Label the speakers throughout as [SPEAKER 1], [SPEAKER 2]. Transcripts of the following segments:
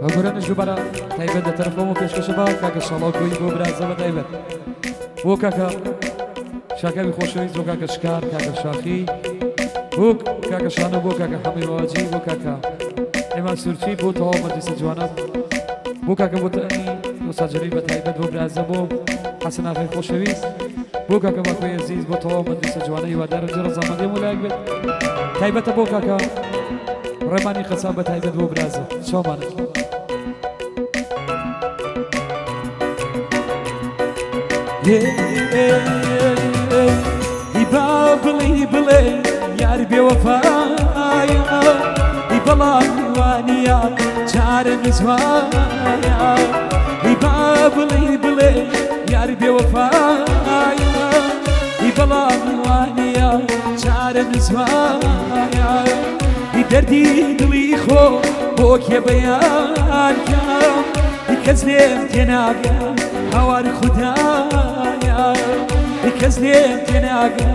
[SPEAKER 1] وەگورەنش دووبارە تایبەت دەتەرەفەوە و پێشکەشە بە کاکە شەڵاوکۆی بۆ برازە بە تایبەت بۆ کاکە شاکاوی خۆشەویست بۆ کاکە شکار کاکە شاخی بۆ کاکە شانە بۆ کاکە حەمی ڕەواجی بۆ کاکە ئێمان سورچی بۆ تەواو مەجلیسە جوانە بۆ کاکە بۆ تەنی بۆ ساجەرەی بە تایبەت بۆ برازە بۆ حەسەن ئاغای خۆشەویست بۆ کاکە باکۆی عەزیز بۆ تەواو مەجلیسە جوانە هیوادارم جە ڕەزامەندی هەموو لایەک بێت تایبەتە بۆ کاکە ڕێمانی قەچاب بە تایبەت بۆ برازە چاومانە
[SPEAKER 2] هیبا بڵێ بڵێ یار بێوەفایە هی بەڵام وانیە چارە نزوایە هیبا بڵێ بڵێ یار بێوەفایە هی بەڵام وانیە چارە نزوایە هی دەردی دڵی خۆ بۆ کێ بەیانکە هی کەس لێم تێناگە هەوار خودایە هی کەس لێم تێناگە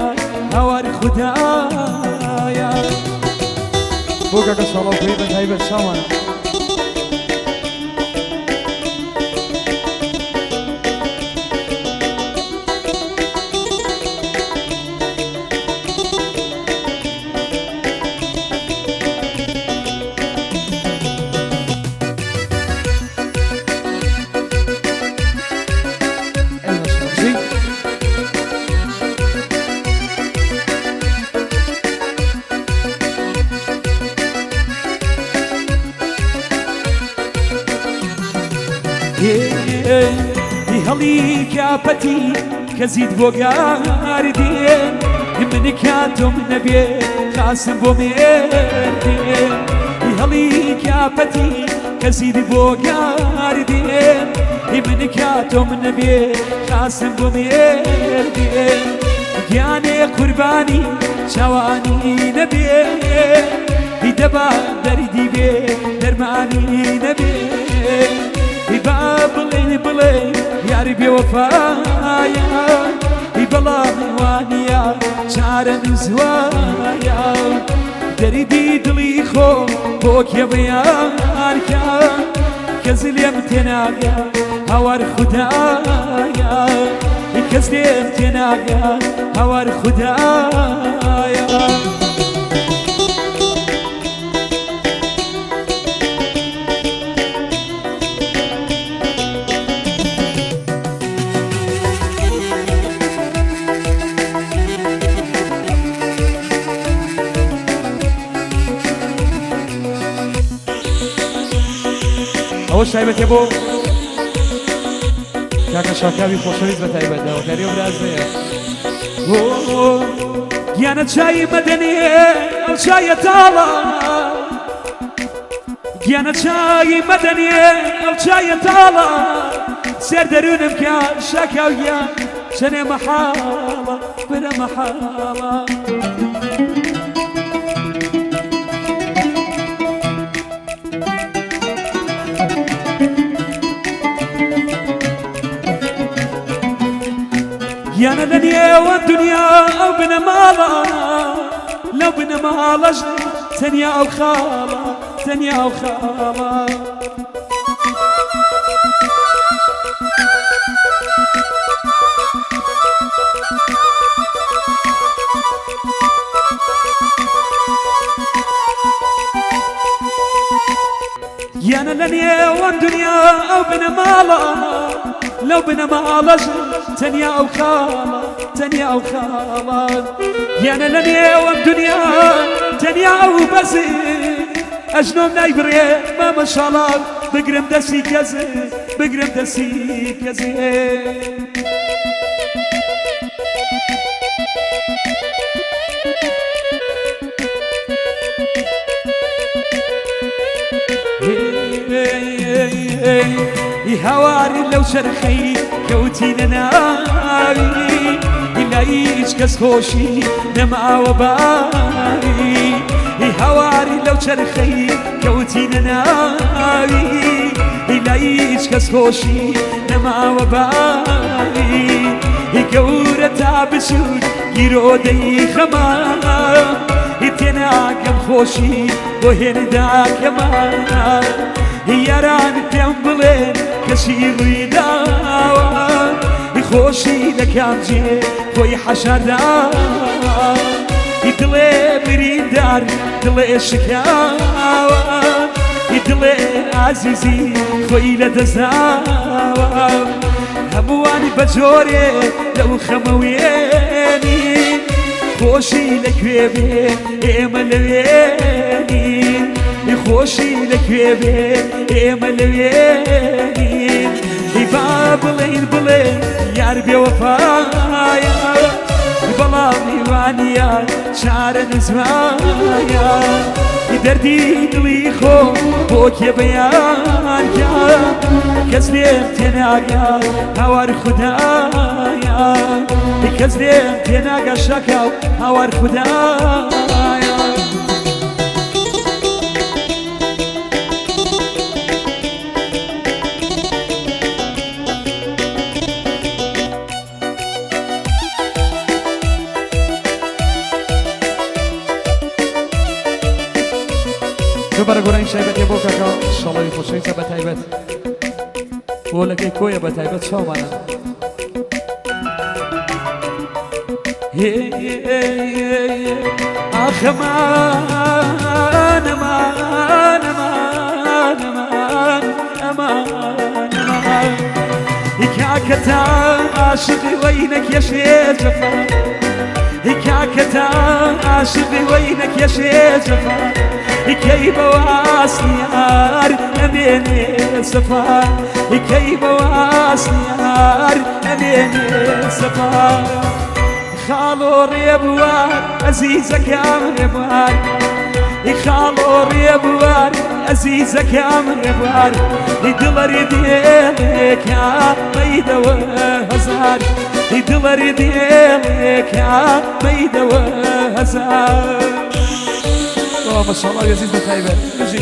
[SPEAKER 2] هەوار خودایە
[SPEAKER 1] بۆ کاکە شەڵاوکۆی بە تایبەت چاوانە
[SPEAKER 2] هەڵی کاپەتی کەزیت بۆ گاردێن منی کاتۆم نەبێ خاسم بۆ مێردێن هەڵی کاپەتی کەزیت بۆ گاردێن منی کاتۆم نەبێ خاسم بۆ مێردێن گیانێ قوربانی چاوانی نەبێ هی دەبا دەردی بێ دەرمانی نەبێ هیبا بڵێ بڵێ یاری بێوەفایە هی بەڵام وانیە چارە نزوایە دەریدی دڵی خۆ بۆ کێ بەیانکە کەس لێم تێناگە هەوار خودایە هی کەس لێم تێناگە هەوار خودایە
[SPEAKER 1] ئەوەش تایبەتێ بۆ کاکە شاکاوی خۆشەویست بە تایبەت داوەکاری و برازەیە
[SPEAKER 2] گیانە چای مەدەنێ ئەو چایە تاڵە گیانە چای مەدەنێ ئەو چایە تاڵە سێر دەرونم کە شاکاویە چەنێ مەحاڵە برە مەحاڵە گیانە لە نێوە دنیا ئەو بنەماڵە لەو بنەماڵەش تەنیا ئەو خاڵە تەنیا ئەو خاڵە گیانە لە نێوە دنیا ئەو بنەماڵە لەو بنەماڵەش تەنیا ئەو خاڵە تەنیا ئەو خاڵە گیانە لە نێوە دنیا تەنیا ئەو بەزێ ئەژنۆم نایبڕێ بە مەشاڵات بگرم دەستی کەزێ بگرم دەستی کەزێ هەواری لەو شەرخەی کەوتینە ناوی لای هیچ کەس خۆشی نەماوە باوی هەواری لەو چەرخەی کەوتینە ناوی لای هیچ کەس خۆشی نەماوە باوی گەورە تا بچوت گیرۆدەی خەمان تێناکەم خۆشی بۆ هێنداکەمان یاران پێم بڵێن کەچی ڕوویداوە خۆشی دەکەم جێ خۆی حەشارداوە دڵێ بریندار دڵێ شکاوە دڵێ عزیزی خۆی لە دەزاوە هەمووانی بە جۆرێ لەو خەمەوێنی خۆشی لەکوێ بێ ئێمە لەوێنین خۆشی لەکوێ بێ ئێمە لەوێنین با بڵێن بڵێن یار بێوەفایە بەڵام میوانیە چارە نزمایە دەردی دڵی خۆ بۆ کێ بەیانکە کەس لێم تێناگە هاوار خودایە کەس لێم تێناگە شەکە و هاوار خودایە
[SPEAKER 1] ببرە گۆرەی شایبەتێ بۆ کاکە شەڵەوی خۆشەویستە بە تایبەت بۆ لەگەی کۆیە بە تایبەت چاومانە
[SPEAKER 2] ئاخەمان ئەمان ئەمان ئەمان ئەمان ئەمان کاکە تا عاشقی وەی نەکێشێ جەفا کاکە تا عاشقی وەی نەکێشێ جەفا كي بواسيار أميني سفار كي بواسيار أميني سفار خالو ريبوار عزيزك يا ريبوار خالو ريبوار عزيزك يا ريبوار دلر ديلك يا بيد وهزار دلر ديلك يا بيد وهزار
[SPEAKER 1] ما شاء الله يزيد بخيبة نجي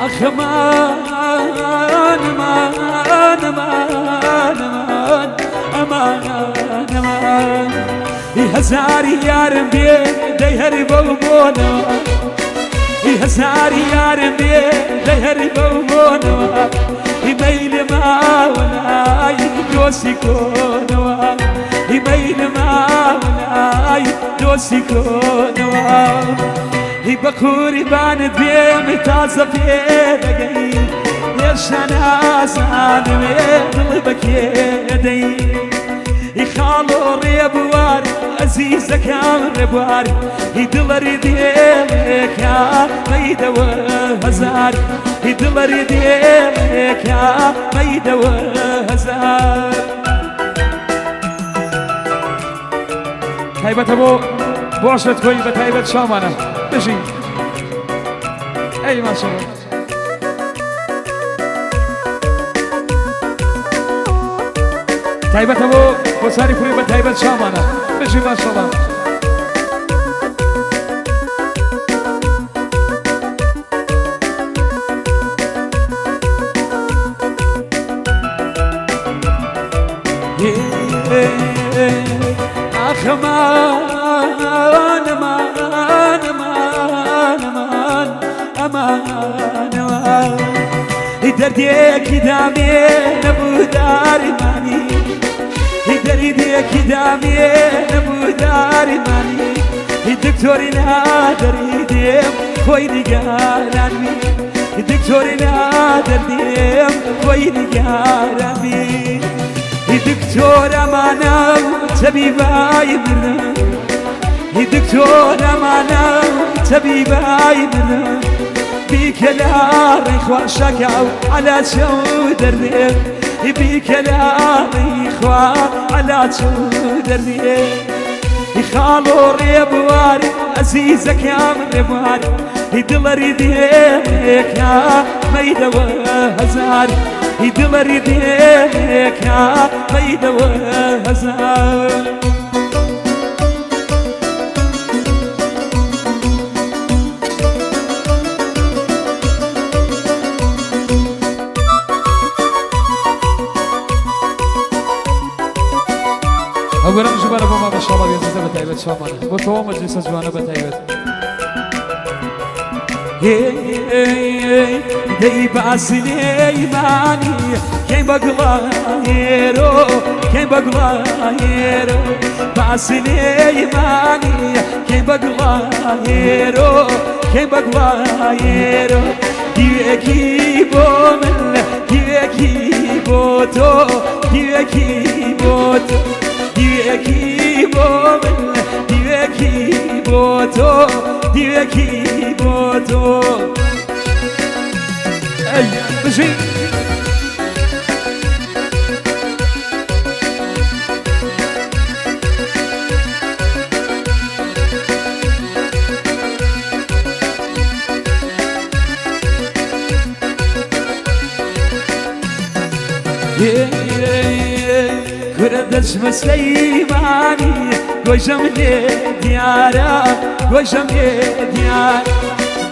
[SPEAKER 2] أخمان أمان أمان أمان أمان هزاري يارم بيه ديهري بوبونا هزاري يارم بيه ديهري بوبونا ميل ما ولا يدوسي كونوا ميل ما ولا يدوسي كونوا بخوري بان بيم تازه بيدي يشنا سان بيدل بكيدي يخالو ريبوار عزيزك يا ريبوار يدلر ديلك يا ميد وهزار يدلر ديلك يا ميد وهزار
[SPEAKER 1] تایبەتە بۆ بۆشت کۆی بە تایبەت شامانە بژین ئەی ماشەڵڵا تایبەتە بۆ ساری کوڕی بە تایبەت شامانە بژین ماشەڵڵا
[SPEAKER 2] أخمان أمان أمان أمان أمان أمان درديك دامي نبو داري ماني درديك دامي نبو داري ماني دكتوري نادر يديم خوي نقارني دكتوري نادر يديم خوي نقارني دكتور أمانة طبيباي منا دكتور أمانة طبيباي منا بكلامي خواشكاو على شودرني بكلامي خوا على شودرني خالو ريبوار عزيزك يا ريبوار دلر ديك يا ميد وهزار دلر ديك يا ميد وهزار غزال
[SPEAKER 1] أولا جبنا بما ما شاء الله بيزيد بتعبت شامنا وتوا مجلس جوانا بتعبت
[SPEAKER 2] دي باسني ماني كين بغلايرو كين بغلايرو باسني ماني كين بغلايرو كين بغلايرو ديكي بومن ديكي بوتو ديكي بوتو ديكي بومن ديكي بوتو ديكي بوتو
[SPEAKER 1] أي بجي
[SPEAKER 2] كردش مسليماني قوشم ديارا قوشم ديارا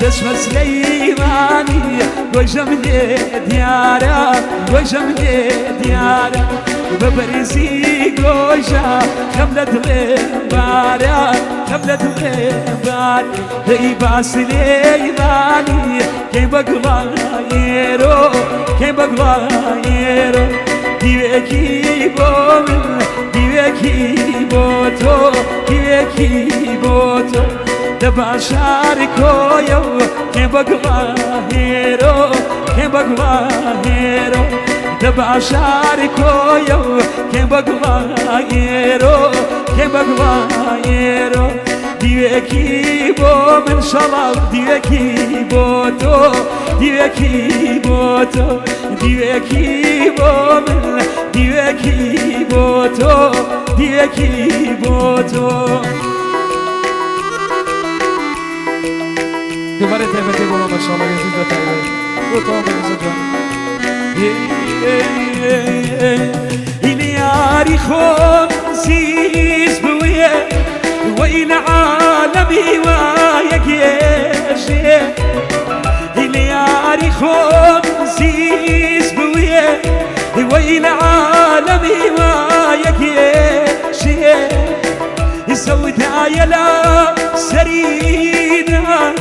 [SPEAKER 2] دش مسليماني قوشم ديارا قوشم ديارا ببرزي قوشا خملة غبارا خملة غبار هيبا سليماني كي بقلايرو كي بقلايرو ديوكي بومن ديوكي بوتو ديوكي بوتو دبا شاركو يو كي بقلايرو كي بقلايرو دبا شاركو يو كي بقلايرو كي بقلايرو ديوكي بومن شراب ديوكي بوتو ديوكي بوتو ديوكي بومن ديوكي بوتو ديوكي بوتو
[SPEAKER 1] دوباره تعبت بما ما شاء الله بيزيد بتعبت وتوا مجلس جوانا
[SPEAKER 2] إلياري خمسيس بويه وإلى عالمي ويكيشي إلياري خمسيس بويه وإلى عالمي ويكيشي سودها يلا سرينا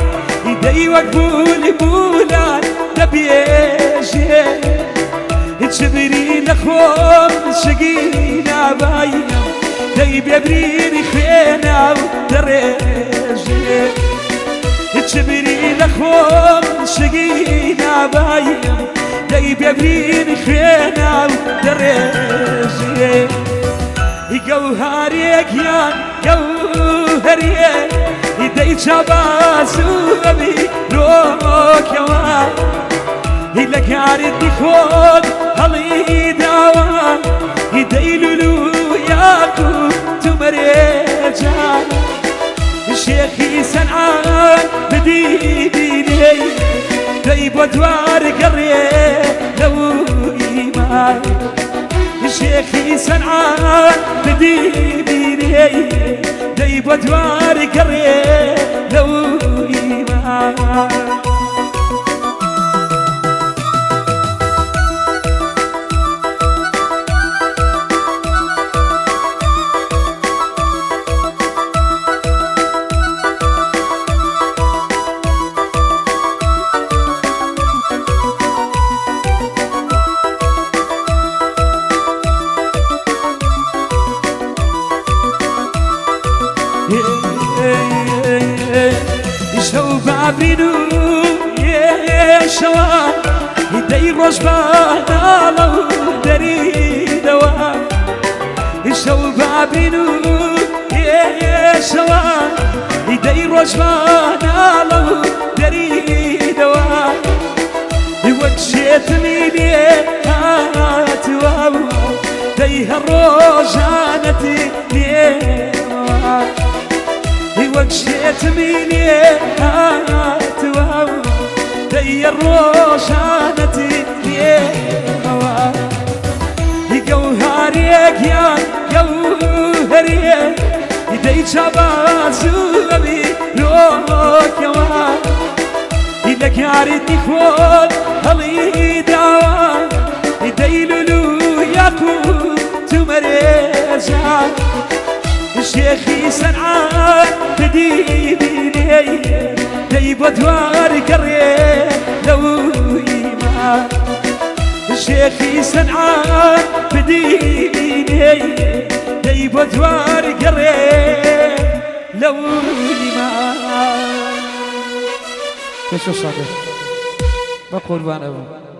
[SPEAKER 2] يدي وقبول بولان دبيشي تشبرين اخوان شقينا باينا دايب يبريني خينا ودريجي تشبرين اخوان شقينا باينا دايب يبريني خينا ودريجي جوهريك يا جوهريك يدي شباسو بي روك يا إلا كارد خود هلي داوان يدي لولو ياكو تمريجان شيخي سنعان بدي بيني دايب ودوار قريه لو إيمان شيخي سنعان بدي بيني دايب ودوار قريه لو إيمان بابينو يا شوان يدي رجبانا لو دري دوان شو بابينو يا شوان يدي رجبانا لو دري دوان وكشيت ميني هاتواو ديها الروجانتي نيوان وكشيت ميني هاتواو دي الروشانتي يا جوهريك يا شبازومي روكوا إذا كارتي خود هلي دوا يديلولو ياكو تمرزا الشيخي سنعان بديني ديب دوار قريه لو إيمان الشيخي سنعان بديني ديب دوار قريه لو إيمان
[SPEAKER 1] كشو صادق بقربان أبو